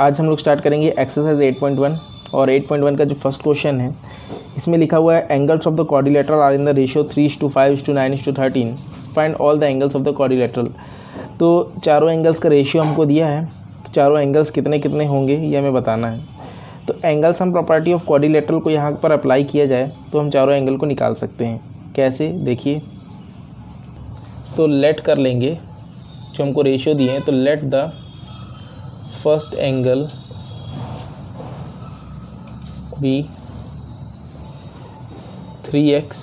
आज हम लोग स्टार्ट करेंगे एक्सरसाइज 8.1 और 8.1 का जो फर्स्ट क्वेश्चन है इसमें लिखा हुआ है angles of the quadrilateral are in the ratio 3:5:9:13 find all the angles of the quadrilateral. तो चारों एंगल्स का रेशियो हमको दिया है, तो चारों एंगल्स कितने कितने होंगे ये हमें बताना है। तो angle sum property of quadrilateral को यहाँ पर अप्लाई किया जाए तो हम चारों एंगल को निकाल सकते हैं। कैसे देखिए, तो लेट कर लेंगे जो हमको रेशियो दिए हैं, तो let the first angle be 3x,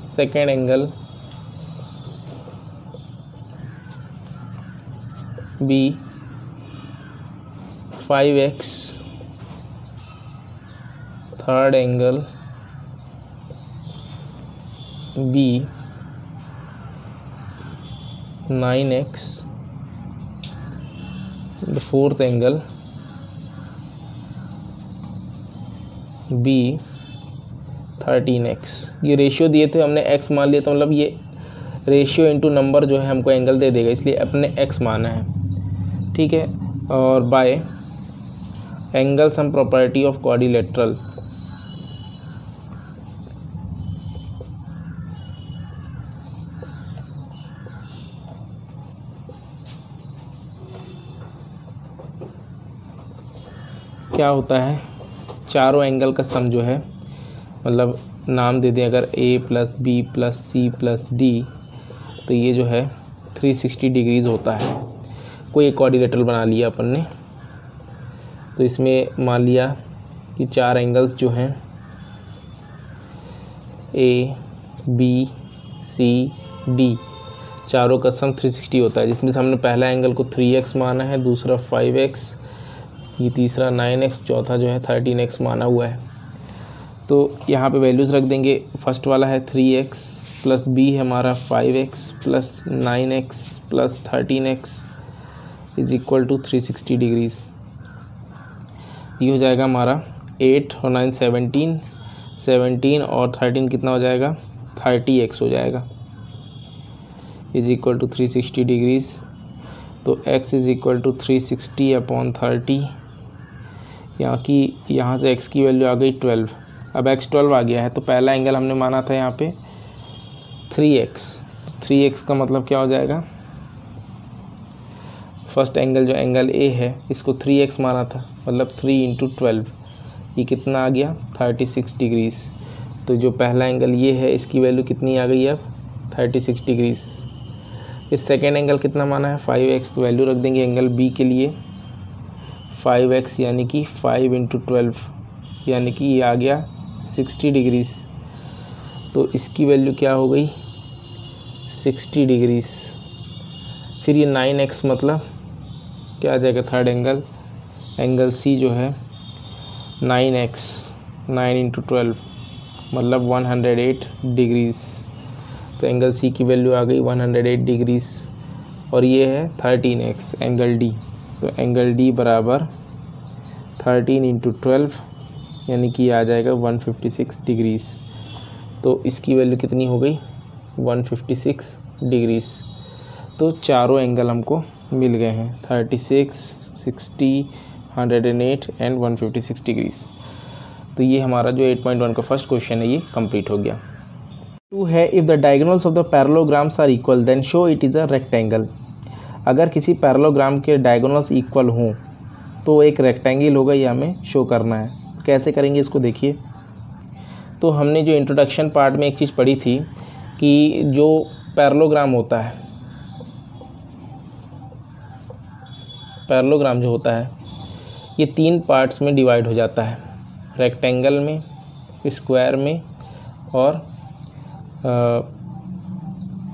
second angle be 5x, third angle be 9x, the fourth angle B 13x। ये रेशियो दिए थे, हमने x मान लिया, तो मतलब ये रेशियो इनटू नंबर जो है हमको एंगल दे देगा, इसलिए अपने x माना है, ठीक है। और bye angle sum property of quadrilateral, क्या होता है, चारों एंगल का सम जो है, मतलब नाम दे दें अगर a + b + c + d, तो ये जो है 360 डिग्रीज़ होता है। कोई एक क्वाड्रिलेटरल बना लिया अपन ने, तो इसमें मान लिया कि चार एंगल्स जो हैं a b c d, चारों का सम 360 होता है, जिसमें से हमने पहला एंगल को 3x माना है, दूसरा 5x, ये तीसरा 9x, चौथा जो है 13x माना हुआ है। तो यहाँ पे वैल्यूज़ रख देंगे। फर्स्ट वाला है 3x + b है हमारा 5x + 9x + 13x = 360 डिग्रीज़। ये हो जाएगा हमारा 8 और 9 17, 17 और 13 कितना हो जाएगा, 30x हो जाएगा, = 360 डिग्रीज़। तो x = 360/30। यहाँ से x की वैल्यू आ गई 12। अब x 12 आ गया है, तो पहला एंगल हमने माना था यहाँ पे 3x का मतलब क्या हो जाएगा, फर्स्ट एंगल जो एंगल a है इसको 3x माना था, मतलब 3 × 12, ये कितना आ गया 36 डिग्रीज़। तो जो पहला एंगल ये है इसकी वैल्यू कितनी आ गई अब 36 डिग्रीज़। फिर सेकेंड एंगल कितना माना है 5x, तो वैल्यू रख देंगे एंगल b के लिए 5x, यानी कि 5 × 12, यानी कि ये आ गया 60 डिग्रीज़। तो इसकी वैल्यू क्या हो गई 60 डिग्रीज़। फिर ये 9x मतलब क्या आ जाएगा, थर्ड एंगल c जो है 9x, 9 × 12 मतलब 108 डिग्रीज़। तो एंगल c की वैल्यू आ गई 108 डिग्रीज़। और ये है 13x एंगल d, तो एंगल d बराबर 13 × 12, यानी कि आ जाएगा 156 डिग्रीज़। तो इसकी वैल्यू कितनी हो गई 156 डिग्रीज़। तो चारों एंगल हमको मिल गए हैं 36, 60, 108 एंड 156 डिग्रीज़। तो ये हमारा जो 8.1 का फर्स्ट क्वेश्चन है ये कंप्लीट हो गया। 2 है, if the diagonals of the parallelograms are equal then show it is a rectangle. अगर किसी पैरेललोग्राम के डायगोनल्स इक्वल हों तो एक रेक्टेंगल होगा, ये हमें शो करना है। कैसे करेंगे इसको देखिए। तो हमने जो इंट्रोडक्शन पार्ट में एक चीज़ पढ़ी थी कि जो पैरेललोग्राम होता है, पैरेललोग्राम जो होता है ये 3 पार्ट्स में डिवाइड हो जाता है, रेक्टेंगल में, स्क्वायर में और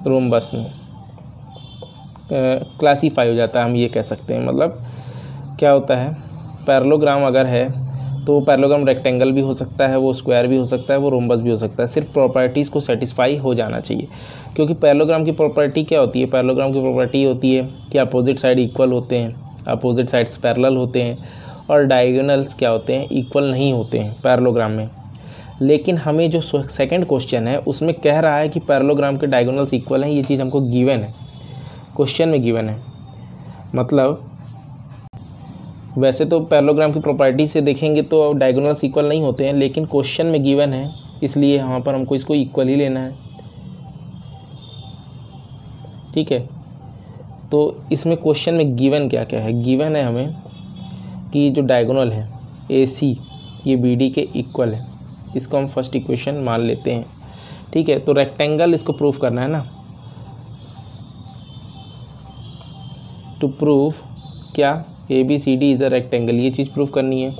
रोम्बस में क्लासीफाई हो जाता है, हम ये कह सकते हैं। मतलब क्या होता है, पैरेललोग्राम अगर है तो पैरेललोग्राम रेक्टेंगल भी हो सकता है, वो स्क्वायर भी हो सकता है, वो रोम्बस भी हो सकता है। सिर्फ प्रॉपर्टीज़ को सेटिस्फाई हो जाना चाहिए, क्योंकि पैरेललोग्राम की प्रॉपर्टी क्या होती है, पैरेललोग्राम की प्रॉपर्टी होती है कि अपोजिट साइड इक्वल होते हैं, अपोजिट साइड्स पैरेलल होते हैं, और डायगोनल्स क्या होते हैं, इक्वल नहीं होते हैं पैरेललोग्राम में। लेकिन हमें जो सेकंड क्वेश्चन है उसमें कह रहा है कि पैरेललोग्राम के डायगोनल्स इक्वल हैं, ये चीज़ हमको गिवन है, क्वेश्चन में गिवन है। मतलब वैसे तो पैरेललोग्राम की प्रॉपर्टी से देखेंगे तो डायगोनल्स इक्वल नहीं होते हैं, लेकिन क्वेश्चन में गिवन है इसलिए यहाँ पर हमको इसको इक्वल ही लेना है। ठीक है, तो इसमें क्वेश्चन में गिवन क्या क्या है? गिवन है हमें कि जो डायगोनल है AC ये BD के इक्वल है, इसको हम फर्स्ट इक्वेशन मान लेते हैं। ठीक है, तो रेक्टेंगल इसको प्रूफ करना है ना, टू प्रूव क्या ABCD इज अ रेक्टेंगल, ये चीज़ प्रूफ करनी है।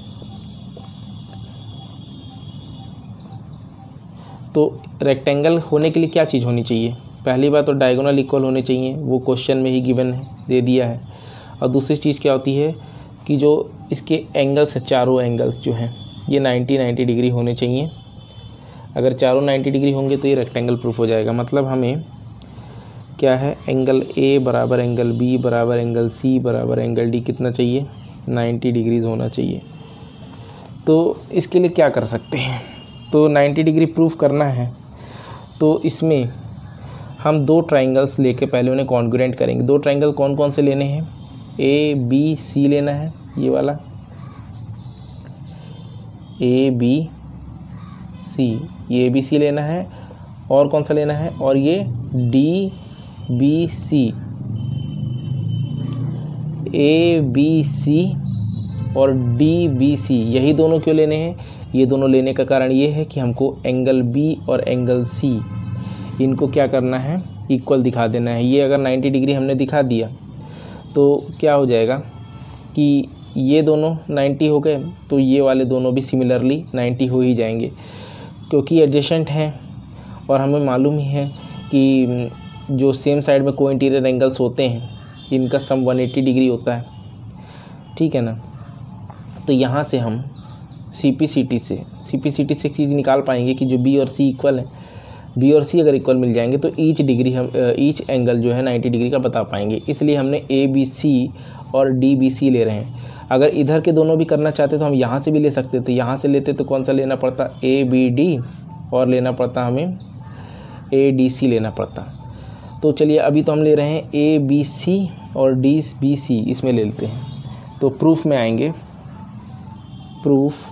तो रेक्टेंगल होने के लिए क्या चीज़ होनी चाहिए? पहली बात तो डायगोनल इक्वल होने चाहिए, वो क्वेश्चन में ही गिवन है, दे दिया है। और दूसरी चीज़ क्या होती है कि जो इसके एंगल्स है, चारों एंगल्स जो हैं ये 90 डिग्री होने चाहिए। अगर चारों 90 डिग्री होंगे तो ये रेक्टेंगल प्रूफ हो जाएगा। मतलब हमें क्या है, एंगल A बराबर एंगल B बराबर एंगल C बराबर एंगल D कितना चाहिए? 90 डिग्रीज होना चाहिए। तो इसके लिए क्या कर सकते हैं? तो 90 डिग्री प्रूफ करना है तो इसमें हम दो ट्राइंगल्स लेके पहले उन्हें कॉन्ग्रुएंट करेंगे। दो ट्राइंगल कौन कौन से लेने हैं? ABC लेना है, ये वाला ABC, ये ABC लेना है। और कौन सा लेना है? और ये DBC, ABC और DBC, यही दोनों क्यों लेने हैं? ये दोनों लेने का कारण ये है कि हमको एंगल B और एंगल C इनको क्या करना है? इक्वल दिखा देना है। ये अगर 90 डिग्री हमने दिखा दिया तो क्या हो जाएगा कि ये दोनों 90 हो गए तो ये वाले दोनों भी सिमिलरली 90 हो ही जाएंगे, क्योंकि एडजेसेंट हैं। और हमें मालूम ही है कि जो सेम साइड में को इंटीरियर एंगल्स होते हैं इनका सम 180 डिग्री होता है। ठीक है ना, तो यहाँ से हम CPCT से एक चीज़ निकाल पाएंगे कि जो B और C इक्वल है, B और C अगर इक्वल मिल जाएंगे तो ईच एंगल जो है 90 डिग्री का बता पाएंगे। इसलिए हमने ABC और DBC ले रहे हैं। अगर इधर के दोनों भी करना चाहते तो हम यहाँ से भी ले सकते थे। यहाँ से लेते तो कौन सा लेना पड़ता? ABD, और लेना पड़ता हमें ADC लेना पड़ता। तो चलिए अभी तो हम ले रहे हैं ABC और DBC, इसमें ले लेते हैं। तो प्रूफ में आएंगे, proof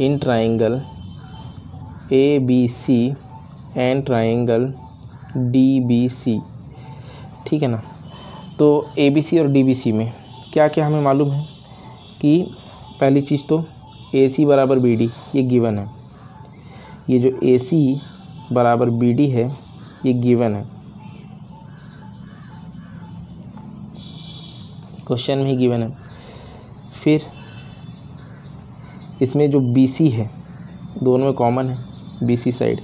in triangle ABC and triangle DBC। ठीक है ना, तो ABC और DBC में क्या क्या हमें मालूम है कि पहली चीज़ तो AC बराबर BD ये गिवन है। ये जो AC बराबर BD है ये गिवन है, क्वेश्चन में ही गिवन है। फिर इसमें जो BC है दोनों में कॉमन है, BC साइड।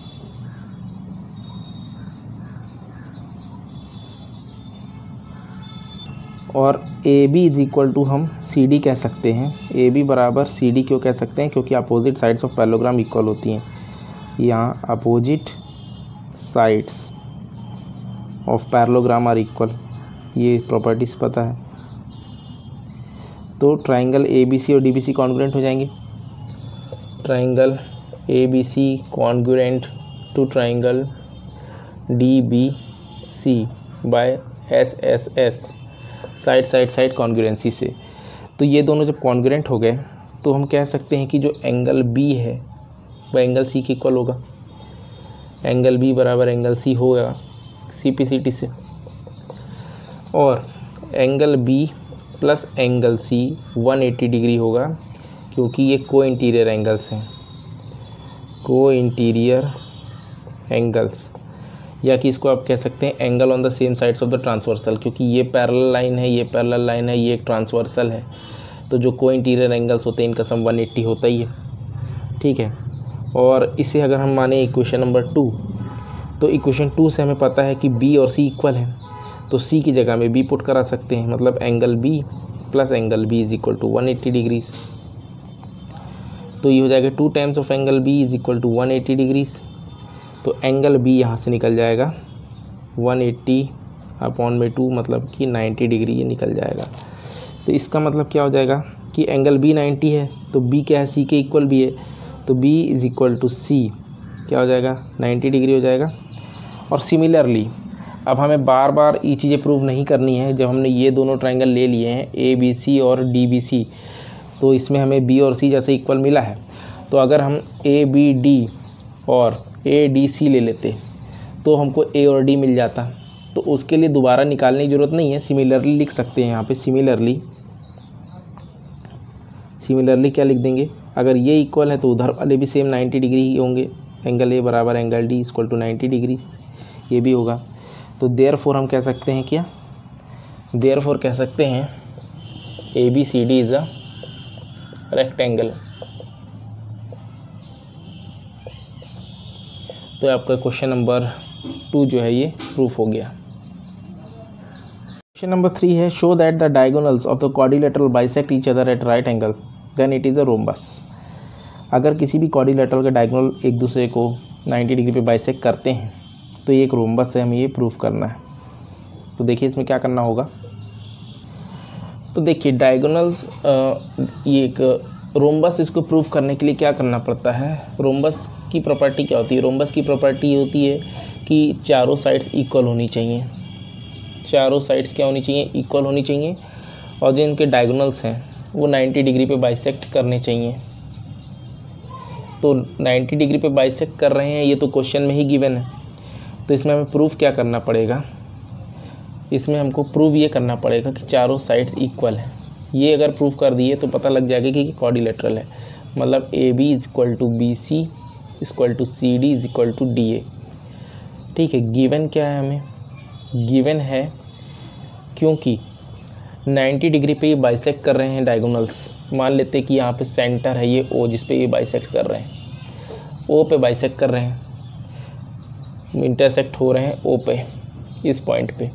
और AB इज इक्वल टू हम CD कह सकते हैं। AB बराबर CD क्यों कह सकते हैं? क्योंकि opposite sides of parallelogram equal होती हैं। यहाँ opposite sides of parallelogram are equal, ये प्रॉपर्टीज पता है। तो ट्राइंगल ABC और DBC कॉन्ग्रुएंट हो जाएंगे। Triangle ABC congruent to triangle DBC by SSS, side congruency से। तो ये दोनों जब कॉन्ग्रुएंट हो गए तो हम कह सकते हैं कि जो एंगल B है वह एंगल C के इक्वल होगा। एंगल B बराबर एंगल C होगा CPCT से। और angle B plus angle C 180 degree होगा, क्योंकि ये को इंटीरियर एंगल्स हैं, को इंटीरियर एंगल्स, या कि इसको आप कह सकते हैं angle on the same sides of the transversal, क्योंकि ये पैरेलल लाइन है, ये पैरेलल लाइन है, ये एक ट्रांसवर्सल है। तो जो को इंटीरियर एंगल्स होते हैं इनका सम 180 होता ही है। ठीक है, और इसे अगर हम माने इक्वेशन नंबर 2, तो इक्वेशन 2 से हमें पता है कि B और C इक्वल है, तो C की जगह में B पुट करा सकते हैं। मतलब angle B plus angle B is equal to 180 degrees. तो ये हो जाएगा 2 times of angle B is equal to 180 degrees. तो एंगल B यहाँ से निकल जाएगा 180 अपॉन में 2, मतलब कि 90 डिग्री ये निकल जाएगा। तो इसका मतलब क्या हो जाएगा कि एंगल B 90 है तो B क्या है? C के इक्वल भी है, तो B is equal to C क्या हो जाएगा? 90 डिग्री हो जाएगा। और सिमिलरली अब हमें बार बार ये चीज़ें प्रूव नहीं करनी है। जब हमने ये दोनों ट्रायंगल ले लिए हैं ABC और DBC, तो इसमें हमें B और C जैसे इक्वल मिला है। तो अगर हम ABD और ADC ले लेते तो हमको A और D मिल जाता। तो उसके लिए दोबारा निकालने की ज़रूरत नहीं है, सिमिलरली लिख सकते हैं यहाँ पे। सिमिलरली क्या लिख देंगे, अगर ये इक्वल है तो उधर वाले भी सेम 90 डिग्री ही होंगे। एंगल A बराबर angle D equal to 90 degree, ये भी होगा। तो देयरफॉर हम कह सकते हैं क्या, देयरफॉर कह सकते हैं ABCD इज़ अ रेक्टेंगल। तो आपका क्वेश्चन नंबर 2 जो है ये प्रूफ हो गया। क्वेश्चन नंबर 3 है, show that the diagonals of the quadrilateral bisect each other at right angle then it is a rhombus. अगर किसी भी क्वाड्रिलेटरल के डायगोनल एक दूसरे को 90 डिग्री पे बाइसेक्ट करते हैं तो ये एक रोम्बस है, हमें ये प्रूफ करना है। तो देखिए इसमें क्या करना होगा। तो देखिए डायगोनल्स, ये एक रोम्बस, इसको प्रूफ करने के लिए क्या करना पड़ता है। रोम्बस की प्रॉपर्टी क्या होती है, रोम्बस की प्रॉपर्टी होती है कि चारों साइड्स इक्वल होनी चाहिए। चारों साइड्स क्या होनी चाहिए, इक्वल होनी चाहिए, और जो इनके डायगोनल्स हैं वो 90 डिग्री पे बाइसेक्ट करने चाहिए। तो 90 डिग्री पे बाइसेक्ट कर रहे हैं, ये तो क्वेश्चन में ही गिवन है। तो इसमें हमें प्रूफ क्या करना पड़ेगा, इसमें हमको प्रूव ये करना पड़ेगा कि चारों साइड्स इक्वल है। ये अगर प्रूफ कर दिए तो पता लग जाएगा कि क्वाड्रिलेटरल है, मतलब AB is equal to BC equal to CD is equal to DA। ठीक है, गिवन क्या है, हमें गिवन है क्योंकि 90 डिग्री पे ये बाइसेक्ट कर रहे हैं डायगोनल्स। मान लेते हैं कि यहाँ पे सेंटर है ये O, जिस पे ये बाइसेक्ट कर रहे हैं, O पे बाइसेक्ट कर रहे हैं, इंटरसेक्ट हो रहे हैं O पे, इस पॉइंट पे।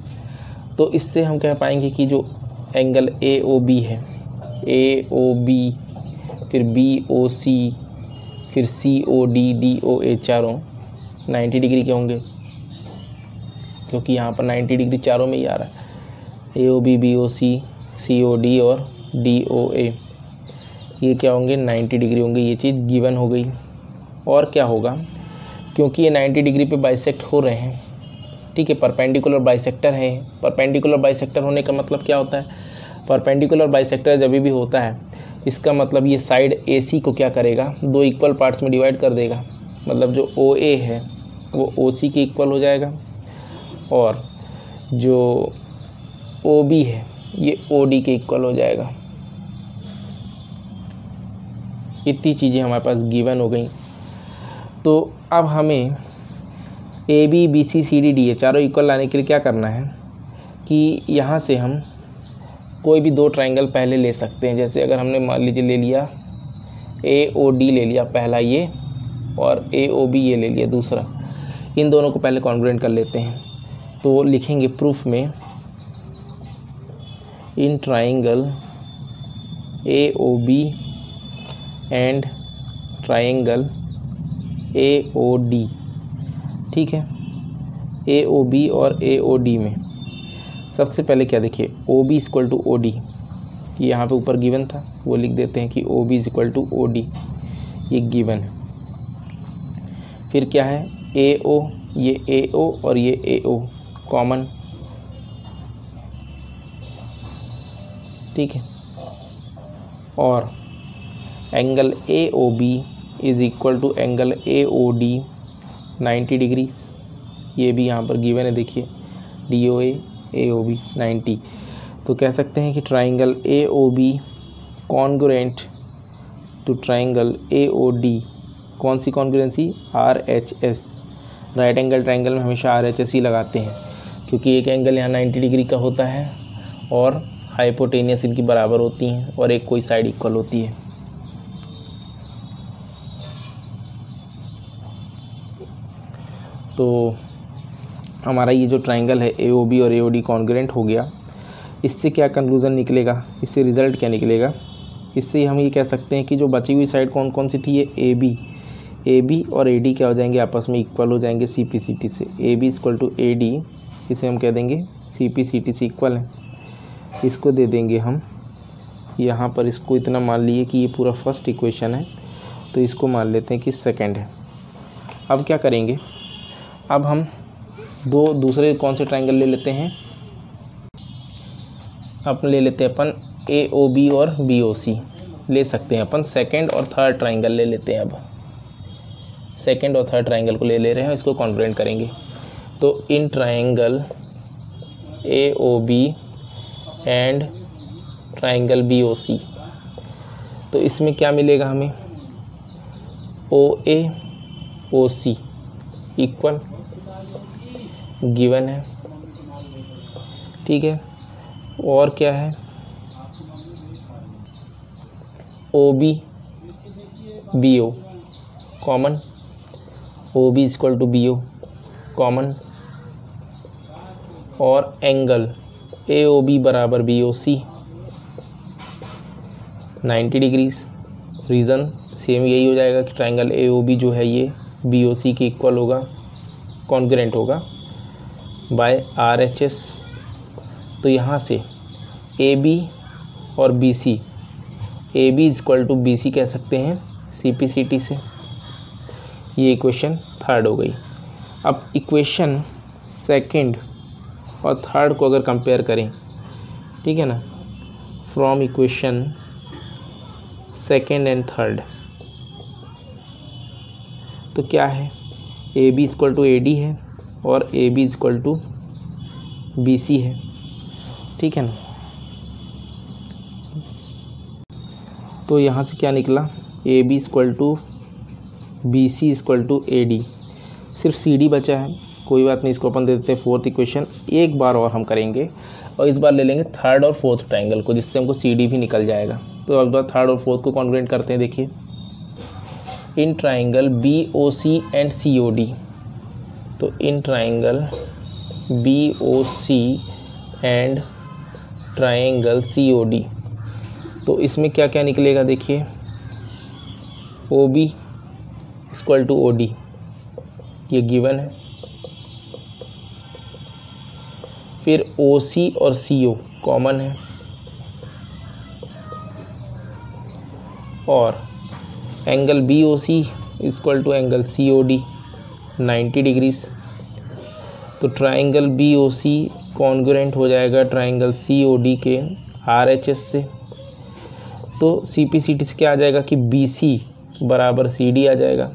तो इससे हम कह पाएंगे कि जो एंगल AOB है, AOB फिर BOC फिर COD DOA चारों 90 डिग्री के होंगे, क्योंकि यहाँ पर 90 डिग्री चारों में ही आ रहा है। AOB BOC COD और DOA ये क्या होंगे, 90 डिग्री होंगे। ये चीज़ गिवन हो गई। और क्या होगा, क्योंकि ये 90 डिग्री पे बाइसेक्ट हो रहे हैं, ठीक है, परपेंडिकुलर बाइसेक्टर है। परपेंडिकुलर बाइसेक्टर होने का मतलब क्या होता है, परपेंडिकुलर बाइसेक्टर जब भी होता है इसका मतलब ये साइड AC को क्या करेगा, दो इक्वल पार्ट्स में डिवाइड कर देगा। मतलब जो OA है वो OC के इक्वल हो जाएगा, और जो OB है ये OD के इक्वल हो जाएगा। इतनी चीज़ें हमारे पास गिवन हो गई। तो अब हमें AB BC CD DA चारों इक्वल लाने के लिए क्या करना है कि यहाँ से हम कोई भी दो ट्रायंगल पहले ले सकते हैं। जैसे अगर हमने मान लीजिए ले लिया AOD ले लिया पहला ये, और AOB ये ले लिया दूसरा, इन दोनों को पहले कॉन्ग्रुएंट कर लेते हैं। तो लिखेंगे प्रूफ में, in triangle AOB and triangle AOD, ठीक है, AOB और AOD में सबसे पहले क्या देखिए, OB इक्वल टू OD, ये यहाँ पे ऊपर गिवन था, वो लिख देते हैं कि OB is equal to OD, ये गिवन है। फिर क्या है, AO, ये AO और ये AO कॉमन, ठीक है, और angle AOB is equal to angle AOD 90 degree, ये भी यहाँ पर गिवन है, देखिए DOA AOB 90। तो कह सकते हैं कि triangle AOB congruent to triangle AOD, कौन सी congruency, RHS। Right angle triangle में हमेशा RHS ही लगाते हैं, क्योंकि एक एंगल यहाँ 90 डिग्री का होता है और हाइपोटेनियस इनकी बराबर होती हैं, और एक कोई साइड इक्वल होती है। तो हमारा ये जो ट्रायंगल है AOB और AOD कॉन्ग्रुएंट हो गया। इससे क्या कंक्लूज़न निकलेगा, इससे रिज़ल्ट क्या निकलेगा, इससे हम ये कह सकते हैं कि जो बची हुई साइड कौन कौन सी थी, ये AB और AD क्या हो जाएंगे, आपस में इक्वल हो जाएंगे CP/CT से। AB इक्वल टू AD, इसे हम कह देंगे CP/CT से इक्वल है। इसको दे देंगे हम यहाँ पर, इसको इतना मान लिए कि ये पूरा फर्स्ट इक्वेशन है, तो इसको मान लेते हैं कि सेकंड है। अब क्या करेंगे, अब हम दूसरे कौन से ट्राइंगल ले लेते हैं, अपन ले लेते हैं अपन AOB और BOC ले सकते हैं अपन। सेकंड और थर्ड ट्राइंगल ले लेते हैं। अब सेकंड और थर्ड ट्राइंगल को ले रहे हैं, इसको कॉन्ग्रुएंट करेंगे। तो in triangle AOB and triangle BOC, तो इसमें क्या मिलेगा हमें, OA OC इक्वल गिवन है, ठीक है। और क्या है, OB BO common, OB equal to BO common, और एंगल AOB बराबर BOC 90 डिग्रीज। रीज़न सेम यही हो जाएगा कि ट्राइंगल AOB जो है ये BOC के इक्वल होगा, कॉन्ग्रुएंट होगा बाय RHS। तो यहाँ से AB और BC, AB equal to BC कह सकते हैं CPCT से। ये इक्वेशन थर्ड हो गई। अब इक्वेशन सेकंड और थर्ड को अगर कंपेयर करें, ठीक है ना, from equation second and third, तो क्या है, AB इक्वल टू AD है और AB इक्वल टू BC है, ठीक है ना। तो यहाँ से क्या निकला, AB equal to BC equal to AD, सिर्फ CD बचा है, कोई बात नहीं, इसको अपन दे देते हैं फोर्थ इक्वेशन। एक बार और हम करेंगे और इस बार ले लेंगे थर्ड और फोर्थ ट्राइंगल को, जिससे हमको CD भी निकल जाएगा। तो अब बार थर्ड और फोर्थ को कॉन्ग्रुएंट करते हैं। देखिए, in triangle BOC and COD, तो in triangle BOC and triangle COD, तो इसमें क्या क्या निकलेगा, देखिए, OB इक्वल टू OD ये गिवन है, फिर OC और CO कॉमन है, और angle BOC equal to angle COD 90 degrees. तो ट्राइंगल BOC कॉन्ग्रुएंट हो जाएगा ट्राइंगल COD के RHS से। तो CPCT से क्या आ जाएगा कि BC बराबर CD आ जाएगा,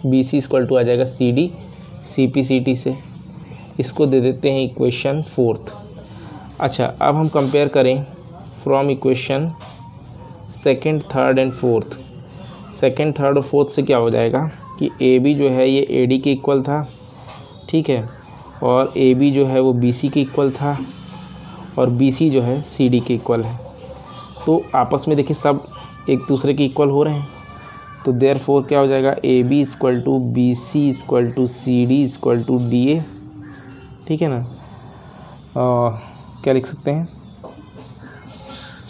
BC इक्वल टू आ जाएगा CD CPCT से। इसको दे देते हैं इक्वेशन फोर्थ। अच्छा, अब हम कंपेयर करें from equation second, third and fourth. Second, third और फोर्थ से क्या हो जाएगा कि AB जो है ये AD के इक्वल था, ठीक है, और AB जो है वो BC के इक्वल था, और BC जो है CD के इक्वल है। तो आपस में देखिए सब एक दूसरे के इक्वल हो रहे हैं। तो देयरफॉर क्या हो जाएगा, AB equal to BC equal to CD equal to DA, ठीक है ना। क्या लिख सकते हैं,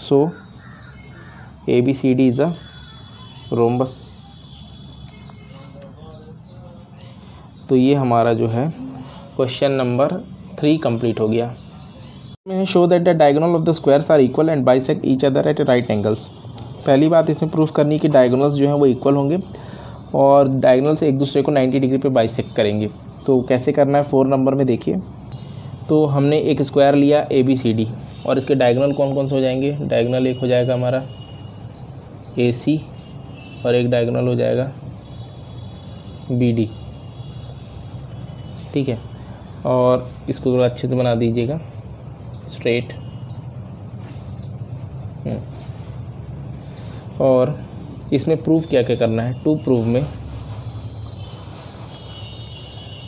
so ABCD is a rhombus. तो ये हमारा जो है क्वेश्चन नंबर 3 कंप्लीट हो गया। Show that the diagonal of the squares are equal and bisect each other at right angles. पहली बात इसमें प्रूफ करनी कि डायगोनल्स जो हैं वो इक्वल होंगे और डायगोनल से एक दूसरे को 90 डिग्री पे बाइसेक्ट करेंगे। तो कैसे करना है, 4 नंबर में देखिए। तो हमने एक स्क्वायर लिया ABCD और इसके डायगोनल कौन कौन से हो जाएंगे, डायगोनल एक हो जाएगा हमारा AC और एक डायगोनल हो जाएगा BD, ठीक है। और इसको थोड़ा अच्छे से बना दीजिएगा स्ट्रेट। और इसमें प्रूफ क्या क्या करना है, टू प्रूफ में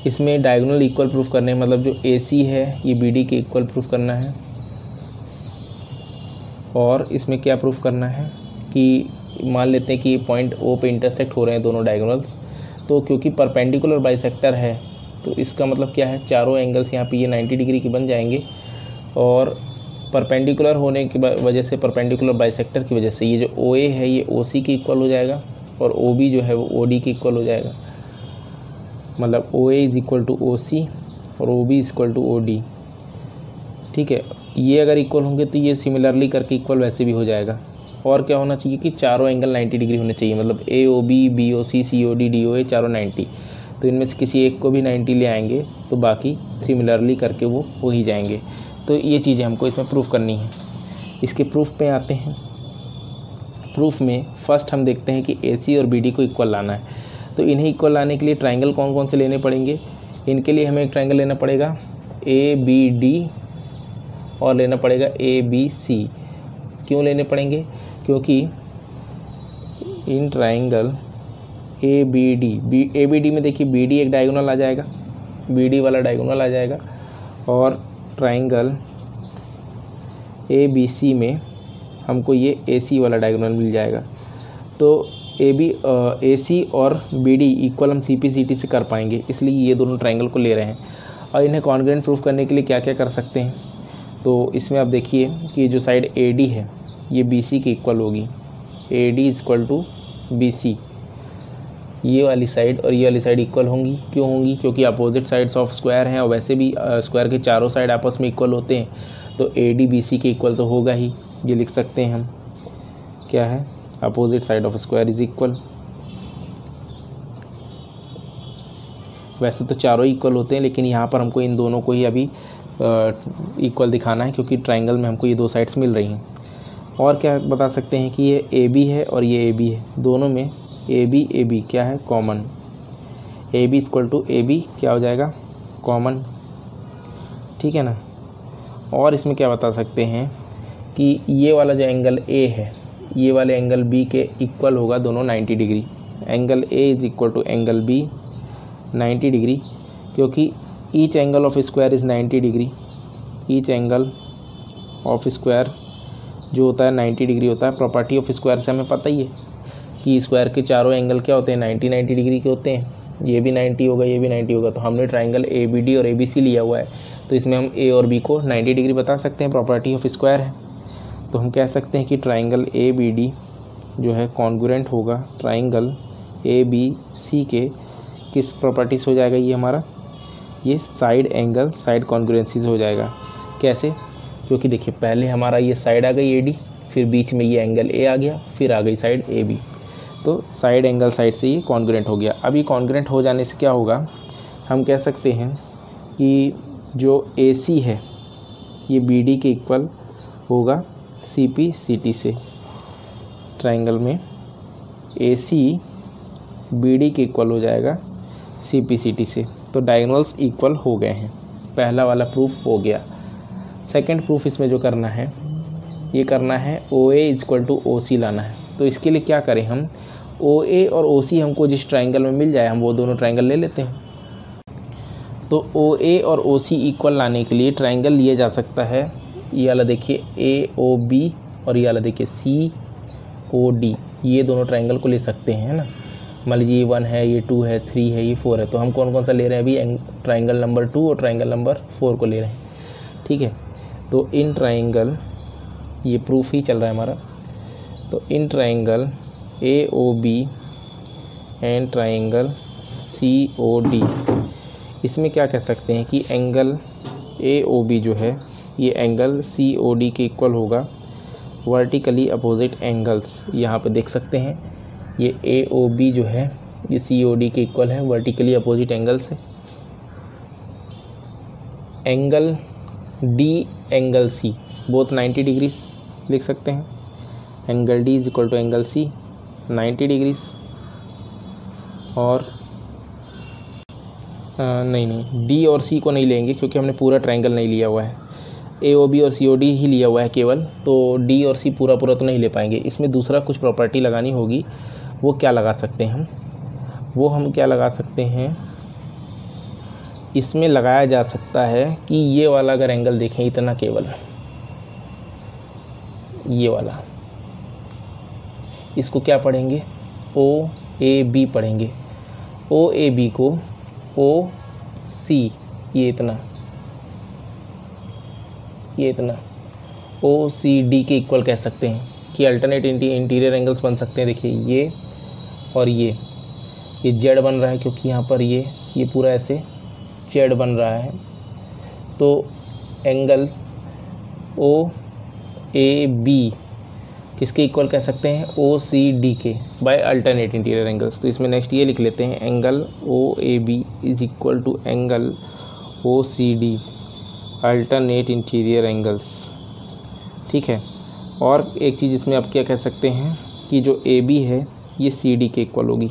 इसमें डायगोनल इक्वल प्रूफ करने हैं, मतलब जो AC है ये BD के इक्वल प्रूफ करना है। और इसमें क्या प्रूफ करना है कि मान लेते हैं कि पॉइंट O पे इंटरसेक्ट हो रहे हैं दोनों डायगोनल्स, तो क्योंकि परपेंडिकुलर बाइसेक्टर है तो इसका मतलब क्या है, चारों एंगल्स यहाँ पे ये 90 डिग्री के बन जाएंगे। और परपेंडिकुलर होने की वजह से, परपेंडिकुलर बाइसेक्टर की वजह से ये जो OA है ये OC के इक्वल हो जाएगा और OB जो है वो OD के इक्वल हो जाएगा। मतलब OA is equal to OC और OB is equal to OD, ठीक है। ये अगर इक्वल होंगे तो ये सिमिलरली करके इक्वल वैसे भी हो जाएगा। और क्या होना चाहिए कि चारों एंगल 90 डिग्री होने चाहिए, मतलब AOB BOC COD DOA चारों 90। तो इनमें से किसी एक को भी 90 ले आएंगे तो बाकी सिमिलरली करके वो हो ही जाएंगे। तो ये चीज़ें हमको इसमें प्रूफ करनी है। इसके प्रूफ पे आते हैं। प्रूफ में फर्स्ट हम देखते हैं कि AC और BD को इक्वल लाना है। तो इन्हें इक्वल लाने के लिए ट्राइंगल कौन कौन से लेने पड़ेंगे? इनके लिए हमें एक ट्राइंगल लेना पड़ेगा ABD और लेना पड़ेगा ABC। क्यों लेने पड़ेंगे? क्योंकि इन ट्राइंगल ABD में देखिए BD एक डायगोनल आ जाएगा, BD वाला डायगोनल आ जाएगा, और ट्राइंगल ABC में हमको ये AC वाला डायगोनल मिल जाएगा। तो AC और BD इक्वल हम CPCT से कर पाएंगे, इसलिए ये दोनों ट्राइंगल को ले रहे हैं। और इन्हें कॉन्ग्रुएंट प्रूफ करने के लिए क्या क्या कर सकते हैं? तो इसमें आप देखिए कि जो साइड AD है ये BC के इक्वल होगी। AD इक्वल टू BC, ये वाली साइड और ये वाली साइड इक्वल होंगी। क्यों होंगी? क्योंकि अपोजिट साइड्स ऑफ स्क्वायर हैं और वैसे भी स्क्वायर के चारों साइड आपस में इक्वल होते हैं, तो AD BC के इक्वल तो होगा ही। ये लिख सकते हैं हम, क्या है, opposite side of square is equal. वैसे तो चारों इक्वल होते हैं, लेकिन यहाँ पर हमको इन दोनों को ही अभी इक्वल दिखाना है क्योंकि ट्राइंगल में हमको ये दो साइड्स मिल रही हैं। और क्या बता सकते हैं कि ये AB है और ये AB है, दोनों में AB क्या है, common. AB equal to AB क्या हो जाएगा, कॉमन, ठीक है ना। और इसमें क्या बता सकते हैं कि ये वाला जो एंगल A है ये वाले एंगल B के इक्वल होगा, दोनों 90 degree. Angle A is equal to angle B 90 degree, क्योंकि each angle of square is 90 degree. Each angle of square जो होता है 90 डिग्री होता है। प्रॉपर्टी ऑफ स्क्वायर से हमें पता ही है कि स्क्वायर के चारों एंगल क्या होते हैं, 90 डिग्री के होते हैं। ये भी 90 होगा, ये भी 90 होगा। तो हमने ट्राइंगल ABD और ABC लिया हुआ है, तो इसमें हम A और B को 90 डिग्री बता सकते हैं, प्रॉपर्टी ऑफ स्क्वायर है। तो हम कह सकते हैं कि ट्राइंगल ABD जो है कॉन्ग्रुएंट होगा ट्राइंगल ABC के किस प्रॉपर्टीज़ हो जाएगा, ये हमारा ये साइड एंगल साइड कॉन्ग्रुएंसीज हो जाएगा। कैसे? क्योंकि देखिए पहले हमारा ये साइड आ गई AD, फिर बीच में ये एंगल A आ गया, फिर आ गई साइड AB, तो साइड एंगल साइड से ये कॉन्ग्रुएंट हो गया। अब ये कॉन्ग्रुएंट हो जाने से क्या होगा, हम कह सकते हैं कि जो AC है ये BD के इक्वल होगा CPCT से। ट्राइंगल में AC BD के इक्वल हो जाएगा CPCT से। तो डायगोनल्स इक्वल हो गए हैं, पहला वाला प्रूफ हो गया। सेकंड प्रूफ इसमें जो करना है, ये करना है OA इक्वल टू OC लाना है। तो इसके लिए क्या करें, हम OA और OC हमको जिस ट्राइंगल में मिल जाए हम वो दोनों ट्राइंगल ले लेते हैं। तो OA और OC इक्वल लाने के लिए ट्राइंगल लिया जा सकता है, ये वाला देखिए AOB और ये वाला देखिए COD, ये दोनों ट्राइंगल को ले सकते हैं, है ना। मान लीजिए ये 1 है, ये 2 है, 3 है, ये 4 है। तो हम कौन कौन सा ले रहे हैं अभी, ट्राइंगल नंबर 2 और ट्राइंगल नंबर 4 को ले रहे हैं, ठीक है। तो इन ट्राइंगल, ये प्रूफ ही चल रहा है हमारा, तो in triangle AOB and triangle COD, इसमें क्या कह सकते हैं कि एंगल AOB जो है ये एंगल COD के इक्वल होगा वर्टिकली अपोजिट एंगल्स। यहाँ पे देख सकते हैं ये AOB जो है ये COD के इक्वल है वर्टिकली अपोजिट एंगल्स है। Angle D angle C both 90 degrees लिख सकते हैं। Angle D is equal to angle C 90 degrees. और नहीं D और C को नहीं लेंगे क्योंकि हमने पूरा ट्राइंगल नहीं लिया हुआ है, AOB और COD ही लिया हुआ है केवल, तो D और C पूरा तो नहीं ले पाएंगे। इसमें दूसरा कुछ प्रॉपर्टी लगानी होगी, वो क्या लगा सकते हैं हम क्या लगा सकते हैं, इसमें लगाया जा सकता है कि ये वाला अगर एंगल देखें इतना, केवल ये वाला, इसको क्या पढ़ेंगे, OAB पढ़ेंगे। OAB को OC ये इतना OCD के इक्वल कह सकते हैं कि अल्टरनेट इंटीरियर एंगल्स बन सकते हैं। देखिए ये और ये Z बन रहा है क्योंकि यहाँ पर ये पूरा ऐसे Z बन रहा है। तो एंगल OAB किसके इक्वल कह सकते हैं, ओ सी डी के बाय अल्टरनेट इंटीरियर एंगल्स। तो इसमें नेक्स्ट ये लिख लेते हैं, angle O A B is equal to angle O C D alternate interior angles. ठीक है, और एक चीज़ इसमें आप क्या कह सकते हैं कि जो ए बी है ये सी डी के इक्वल होगी,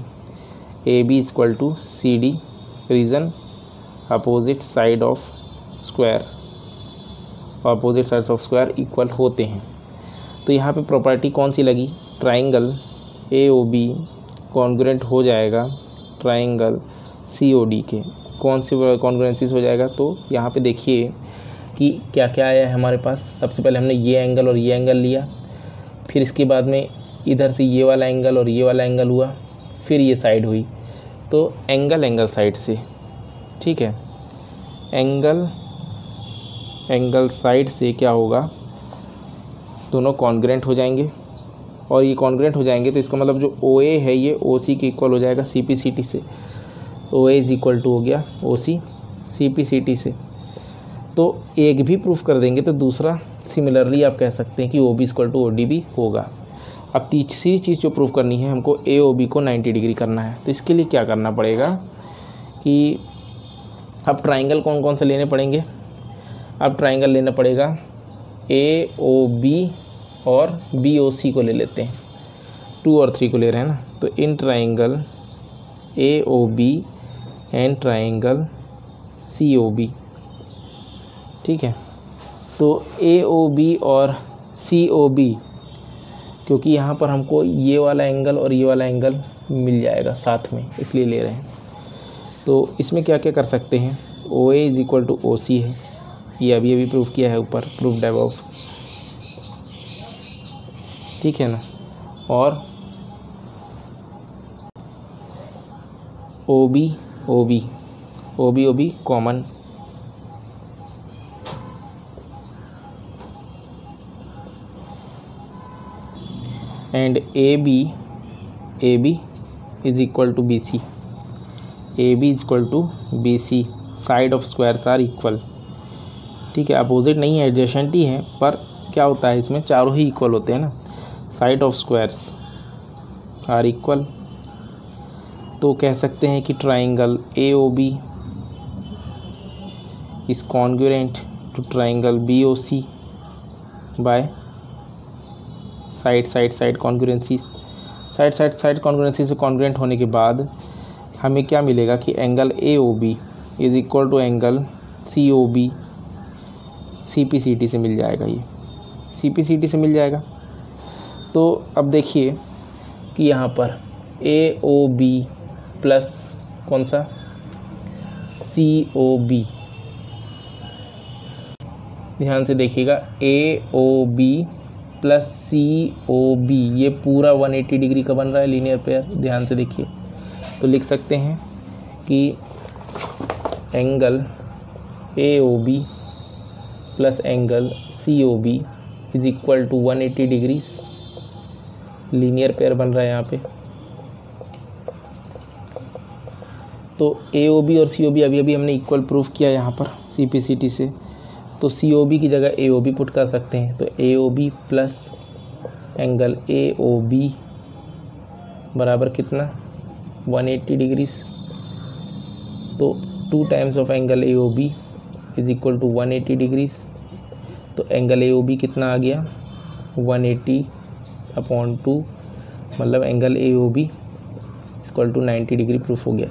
A B is equal to C D, reason opposite side of square, opposite sides of square equal होते हैं। तो यहाँ पे प्रॉपर्टी कौन सी लगी, triangle A O B congruent हो जाएगा ट्राइंगल सी ओ डी के। कौन सी कॉन्ग्रुएंसीज हो जाएगा, तो यहाँ पे देखिए कि क्या क्या आया है हमारे पास। सबसे पहले हमने ये एंगल और ये एंगल लिया, फिर इसके बाद में इधर से ये वाला एंगल और ये वाला एंगल हुआ, फिर ये साइड हुई, तो एंगल साइड से, ठीक है, एंगल साइड से क्या होगा, दोनों कॉन्ग्रुएंट हो जाएंगे। और ये कॉन्ग्रुएंट हो जाएंगे तो इसका मतलब जो ओ ए है ये ओ सी के इक्वल हो जाएगा सी पी सी टी से। ओ ए इज इक्वल टू हो गया ओ सी सी पी सी टी से। तो एक भी प्रूफ कर देंगे तो दूसरा सिमिलरली आप कह सकते हैं कि O B equal to O D भी होगा। अब तीसरी चीज़ जो प्रूफ करनी है, हमको ए ओ बी को 90 डिग्री करना है। तो इसके लिए क्या करना पड़ेगा कि अब ट्राइंगल कौन कौन से लेने पड़ेंगे। अब ट्राइंगल लेना पड़ेगा ए ओ बी और बी ओ सी को ले लेते हैं, 2 और 3 को ले रहे हैं ना। तो in triangle A O B and triangle C O B, ठीक है। तो ए ओ बी और सी ओ बी, क्योंकि यहाँ पर हमको ये वाला एंगल और ये वाला एंगल मिल जाएगा साथ में, इसलिए ले रहे हैं। तो इसमें क्या क्या कर सकते हैं, ओ ए इज इक्वल टू ओ सी है, ये अभी प्रूफ किया है ऊपर, प्रूफ अबव, ठीक है ना। और O B common, and A B is equal to B C, A B is equal to B C, side of squares are equal, ठीक है। अपोजिट नहीं है, एडजेसेंट ही है, पर क्या होता है इसमें चारों ही इक्वल होते हैं ना, side of squares are equal. तो कह सकते हैं कि triangle A O B is congruent to triangle B O C by side congruencies. Side congruency से कॉन्ग्रुएंट होने के बाद हमें क्या मिलेगा कि angle A O B is equal to angle C O B C P C T से मिल जाएगा, ये सी पी सी टी से मिल जाएगा। तो अब देखिए कि यहाँ पर ए ओ बी प्लस कौन सा सी ओ बी, ध्यान से देखिएगा, ए ओ बी प्लस सी ओ बी, ये पूरा 180 डिग्री का बन रहा है लीनियर पेयर, ध्यान से देखिए। तो लिख सकते हैं कि angle A O B plus angle C O B is equal to 180 degrees, linear pair बन रहा है यहाँ पे। तो ए ओ बी और सी ओ बी अभी हमने इक्वल प्रूफ किया यहाँ पर सी पी सी टी से। तो सी ओ बी की जगह ए ओ बी पुट कर सकते हैं। तो A O B plus angle A O B बराबर कितना 180 डिग्रीज। तो 2 times of angle A O B is equal to 180 degrees. तो एंगल ए ओ बी कितना आ गया 180/2, मतलब angle A O B equal to 90 degree proof हो गया।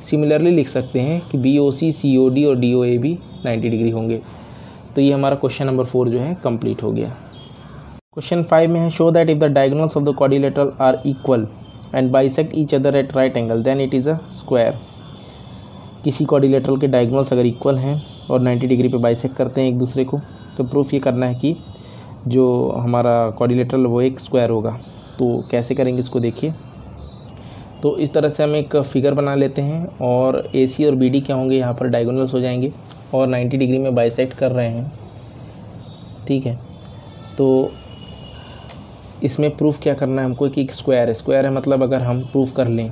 सिमिलरली लिख सकते हैं कि B O C, C O D और डी ओ ए भी 90 डिग्री होंगे। तो ये हमारा क्वेश्चन नंबर 4 जो है कंप्लीट हो गया। क्वेश्चन 5 में है, show that if the diagonals of the quadrilateral are equal and bisect each other at right angle then it is a square. किसी क्वाड्रिलेटरल के डायगोनल्स अगर इक्वल हैं और 90 डिग्री पे बाइसेक्ट करते हैं एक दूसरे को, तो प्रूफ ये करना है कि जो हमारा क्वाड्रिलेटरल वो एक स्क्वायर होगा। तो कैसे करेंगे इसको देखिए। तो इस तरह से हम एक फिगर बना लेते हैं और ए सी और बी डी क्या होंगे, यहाँ पर डायगोनल्स हो जाएंगे और 90 डिग्री में बाइसेक्ट कर रहे हैं, ठीक है। तो इसमें प्रूफ क्या करना है हमको कि एक स्क्वायर है। स्क्वायर है मतलब अगर हम प्रूफ कर लें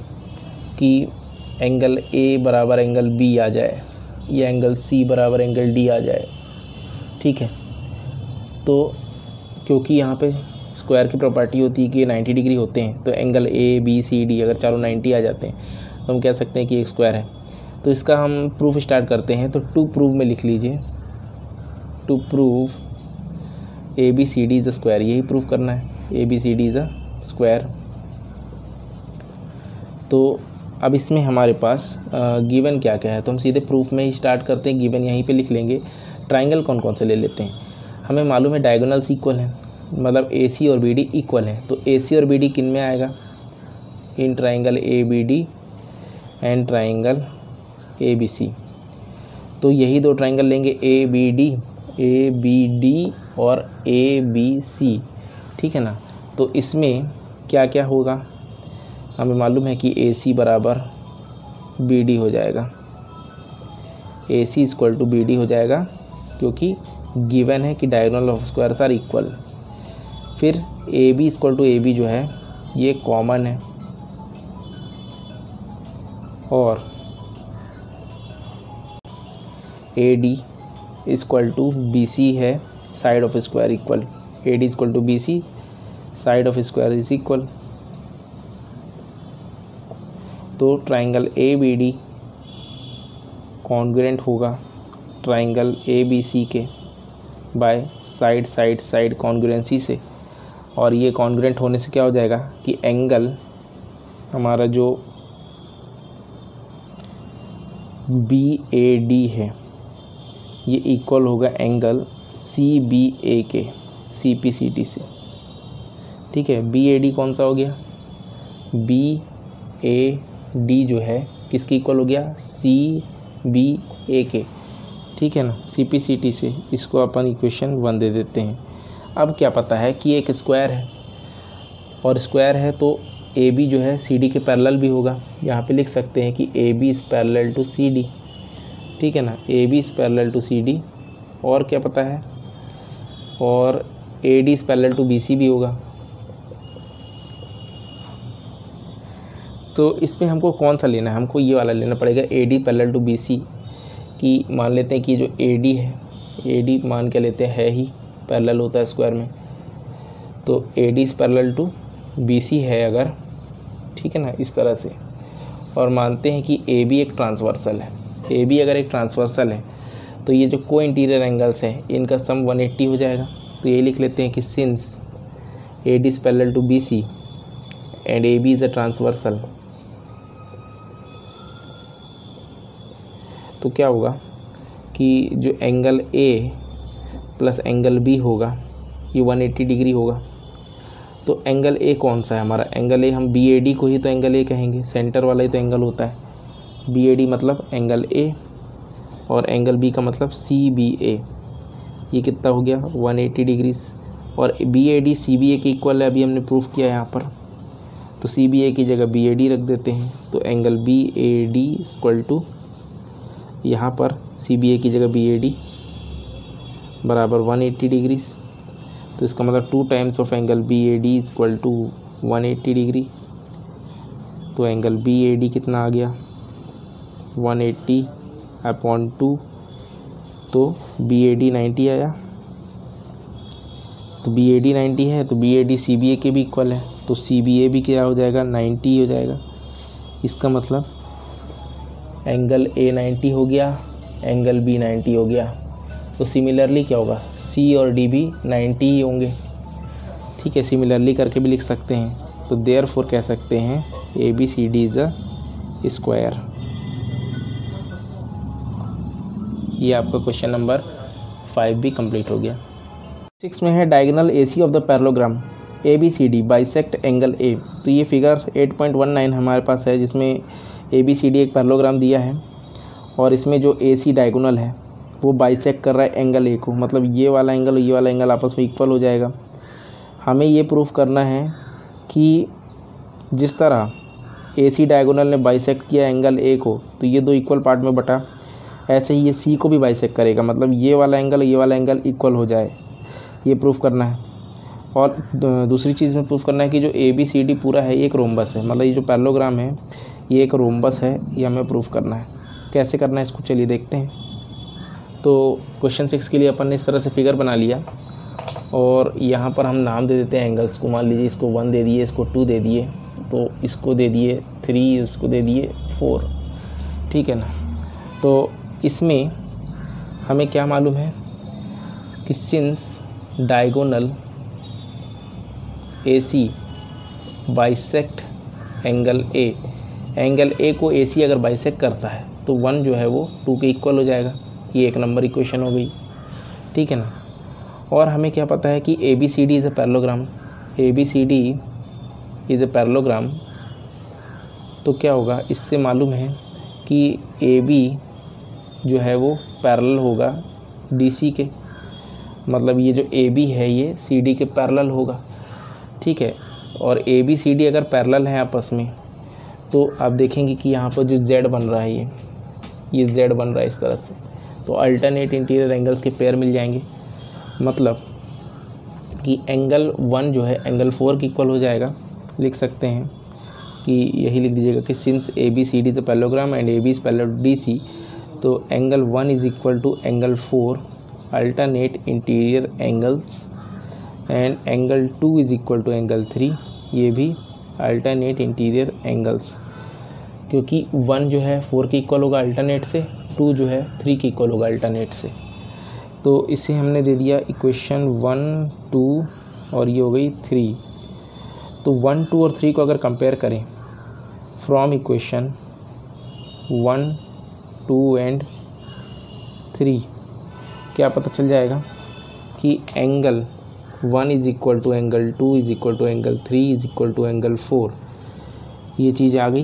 कि एंगल ए बराबर एंगल बी आ जाए या एंगल सी बराबर एंगल डी आ जाए, ठीक है। तो क्योंकि यहाँ पे स्क्वायर की प्रॉपर्टी होती है कि 90 डिग्री होते हैं, तो angle A B C D अगर चारों 90 आ जाते हैं तो हम कह सकते हैं कि एक स्क्वायर है। तो इसका हम प्रूफ स्टार्ट करते हैं। तो टू प्रूव में लिख लीजिए, to prove A B C D is a square, यही प्रूफ करना है, A B C D is a square. तो अब इसमें हमारे पास गिवन क्या क्या है, तो हम सीधे प्रूफ में ही स्टार्ट करते हैं। गिवन यहीं पे लिख लेंगे। ट्राइंगल कौन कौन से ले लेते हैं, हमें मालूम है डायगोनल्स इक्वल हैं, मतलब ए सी और बी डी इक्वल हैं। तो ए सी और बी डी किन में आएगा, in triangle A B D and triangle A B C. तो यही दो ट्राइंगल लेंगे, ए बी डी और ए बी सी, ठीक है ना। तो इसमें क्या क्या होगा, हमें मालूम है कि ए सी बराबर बी डी हो जाएगा, A C equal to B D हो जाएगा, क्योंकि गिवन है कि diagonal of squares are equal. फिर A B equal to A B जो है ये कॉमन है, और A D equal to B C है, side of square equal, A D equal to B C, side of square is equal. तो triangle A B D congruent होगा triangle A B C के by side side side congruency से। और ये congruent होने से क्या हो जाएगा कि एंगल हमारा जो बी ए डी है ये इक्वल होगा एंगल सी बी ए के, सी पी सी टी से, ठीक है। बी ए डी कौन सा हो गया, बी ए डी जो है किसके इक्वल हो गया, सी बी ए के, ठीक है ना, सी पी सी टी से। इसको अपन इक्वेशन 1 दे देते हैं। अब क्या पता है कि एक स्क्वायर है, और स्क्वायर है तो ए बी जो है सी डी के पैरेलल भी होगा। यहाँ पे लिख सकते हैं कि A B is parallel to C D, ठीक है ना, A B is parallel to C D. और क्या पता है, और A D is parallel to B C भी होगा। तो इसमें हमको कौन सा लेना है, हमको ये वाला लेना पड़ेगा, A D parallel to B C की। मान लेते हैं कि जो ए डी है, ए डी मान के लेते हैं है ही पैरेलल होता है स्क्वायर में, तो A D is parallel to B C है अगर, ठीक है ना, इस तरह से। और मानते हैं कि ए बी एक ट्रांसवर्सल है, ए बी अगर एक ट्रांसवर्सल है तो ये जो को इंटीरियर एंगल्स है इनका सम 180 हो जाएगा। तो ये लिख लेते हैं कि since A D is parallel to B C and A B is a transversal, तो क्या होगा कि जो angle A plus angle B होगा ये 180 डिग्री होगा। तो एंगल ए कौन सा है हमारा, एंगल ए हम बी ए डी को ही तो एंगल ए कहेंगे, सेंटर वाला ही तो एंगल होता है। बी ए डी मतलब एंगल ए, और एंगल बी का मतलब सी बी ए। ये कितना हो गया 180 डिग्रीज, और B A D C B A के इक्वल है, अभी हमने प्रूफ किया यहाँ पर। तो सी बी ए की जगह बी ए डी रख देते हैं। तो angle B A D equal to, यहाँ पर सी बी ए की जगह बी ए डी बराबर 180 डिग्रीज। तो इसका मतलब 2 times of angle B A D equal to 180 degree. तो एंगल बी ए डी कितना आ गया 180/2, तो बी ए डी 90 आया। तो बी ए डी 90 है तो B A D C B A के भी इक्वल है, तो सी बी ए भी क्या हो जाएगा 90 हो जाएगा। इसका मतलब एंगल ए 90 हो गया, एंगल बी 90 हो गया। तो सिमिलरली क्या होगा, सी और डी भी 90 ही होंगे, ठीक है। सिमिलरली करके भी लिख सकते हैं। तो देयरफॉर कह सकते हैं A B C D is a square. ये आपका क्वेश्चन नंबर 5 भी कंप्लीट हो गया। 6 में है diagonal A C of the parallelogram A B C D bisect angle A. तो ये फिगर 8.19 हमारे पास है, जिसमें ए बी सी डी एक पैरेललोग्राम दिया है, और इसमें जो ए सी डायगोनल है वो बाइसेक्ट कर रहा है एंगल ए को, मतलब ये वाला एंगल और ये वाला एंगल आपस में इक्वल हो जाएगा। हमें ये प्रूफ करना है कि जिस तरह ए सी डायगोनल ने बाइसेक्ट किया एंगल ए को, तो ये 2 इक्वल पार्ट में बटा, ऐसे ही ये सी को भी बाइसेक्ट करेगा, मतलब ये वाला एंगल इक्वल हो जाए, ये प्रूफ करना है। और दूसरी चीज़ में प्रूफ करना है कि जो ए बी सी डी पूरा है एक रोम्बस है, मतलब ये जो पैरेललोग्राम है ये एक रोम्बस है, ये हमें प्रूफ करना है। कैसे करना है इसको चलिए देखते हैं। तो क्वेश्चन 6 के लिए अपन ने इस तरह से फिगर बना लिया। और यहाँ पर हम नाम दे देते हैं एंगल्स को। मान लीजिए इसको 1 दे दिए, इसको 2 दे दिए, तो इसको दे दिए 3, इसको दे दिए 4, ठीक है ना। तो इसमें हमें क्या मालूम है कि since diagonal AC bisect angle A, angle A को AC अगर बाइसेक्ट करता है तो 1 जो है वो 2 के इक्वल हो जाएगा। ये 1 नंबर इक्वेशन हो गई, ठीक है ना। और हमें क्या पता है कि ABCD is a parallelogram, ABCD is a parallelogram. तो क्या होगा, इससे मालूम है कि AB जो है वो पैरेलल होगा DC के, मतलब ये जो AB है ये CD के पैरेलल होगा, ठीक है। और ABCD अगर पैरेलल हैं आपस में तो आप देखेंगे कि यहाँ पर जो Z बन रहा है ये Z बन रहा है इस तरह से, तो अल्टरनेट इंटीरियर एंगल्स के पेयर मिल जाएंगे। मतलब कि एंगल 1 जो है एंगल 4 के इक्वल हो जाएगा। लिख सकते हैं कि यही लिख दीजिएगा कि since ABCD is a parallelogram and AB is parallel to DC, तो angle 1 is equal to angle 4 alternate interior angles, and angle 2 is equal to angle 3, ये भी अल्टरनेट इंटीरियर एंगल्स, क्योंकि 1 जो है 4 के इक्वल होगा अल्टरनेट से, 2 जो है 3 के इक्वल होगा अल्टरनेट से। तो इसे हमने दे दिया इक्वेशन 1, 2 और ये हो गई 3। तो 1, 2 और 3 को अगर कंपेयर करें फ्रॉम इक्वेशन 1, 2 एंड 3, क्या पता चल जाएगा कि angle 1 is equal to angle 2 is equal to angle 3 is equal to angle 4, ये चीज़ आ गई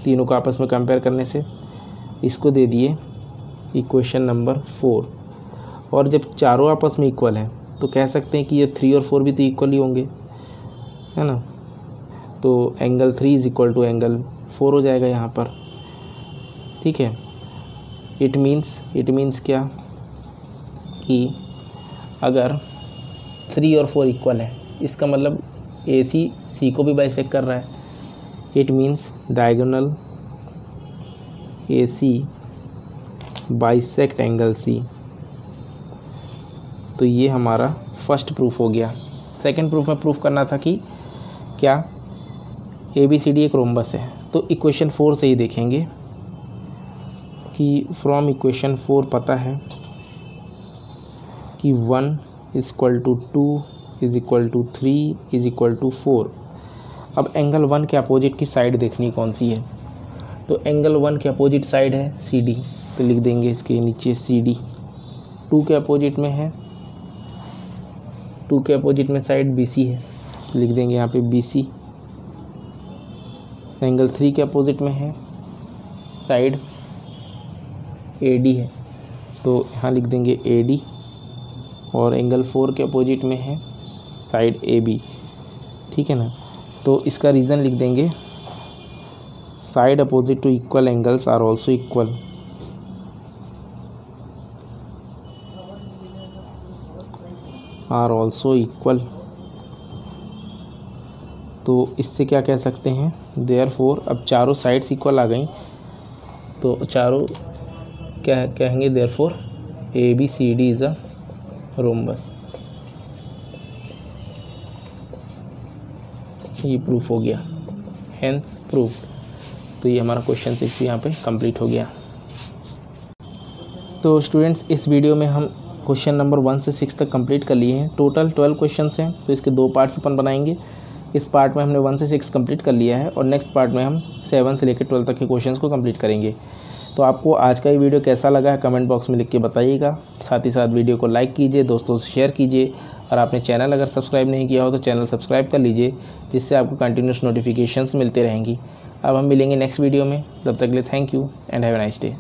तीनों को आपस में कंपेयर करने से। इसको दे दिए इक्वेशन नंबर 4। और जब चारों आपस में इक्वल हैं तो कह सकते हैं कि ये 3 और 4 भी तो इक्वल ही होंगे, है ना। तो angle 3 is equal to angle 4 हो जाएगा यहाँ पर, ठीक है। इट मीन्स क्या कि अगर 3 और 4 इक्वल है, इसका मतलब AC C को भी बाइसेक्ट कर रहा है। It means diagonal AC bisect angle C। तो ये हमारा फर्स्ट प्रूफ हो गया। सेकंड प्रूफ में प्रूफ करना था कि क्या ABCD एक रोम्बस है। तो इक्वेशन 4 से ही देखेंगे कि फ्रॉम इक्वेशन 4 पता है कि 1 is equal to 2 is equal to 3 is equal to 4। अब एंगल 1 के अपोजिट की साइड देखनी कौन सी है, तो एंगल 1 के अपोजिट साइड है CD, तो लिख देंगे इसके नीचे CD। 2 के अपोजिट में है, 2 के अपोजिट में साइड BC है, लिख देंगे यहाँ पे BC। एंगल 3 के अपोजिट में है, साइड AD है, तो यहाँ लिख देंगे AD। और एंगल 4 के अपोजिट में है, साइड AB, ठीक है ना। तो इसका रीज़न लिख देंगे side opposite to equal angles are also equal. तो इससे क्या कह सकते हैं, देयरफॉर अब चारों साइड्स इक्वल आ गई, तो चारों क्या कहेंगे, therefore ABCD is a rhombus. ये प्रूफ हो गया, हेंस प्रूफ। तो ये हमारा क्वेश्चन 6 यहाँ पे कंप्लीट हो गया। तो स्टूडेंट्स इस वीडियो में हम क्वेश्चन नंबर 1 से 6 तक कंप्लीट कर लिए हैं। टोटल 12 क्वेश्चंस हैं, तो इसके 2 पार्ट्स अपन बनाएंगे। इस पार्ट में हमने 1 से 6 कंप्लीट कर लिया है और नेक्स्ट पार्ट में हम 7 से लेकर 12 तक के क्वेश्चंस को कंप्लीट करेंगे। तो आपको आज का ये वीडियो कैसा लगा है कमेंट बॉक्स में लिख के बताइएगा। साथ ही साथ वीडियो को लाइक कीजिए, दोस्तों से शेयर कीजिए, और आपने चैनल अगर सब्सक्राइब नहीं किया हो तो चैनल सब्सक्राइब कर लीजिए, जिससे आपको कंटिन्यूस नोटिफिकेशंस मिलते रहेंगी। अब हम मिलेंगे नेक्स्ट वीडियो में, तब तक के लिए thank you and have a nice day.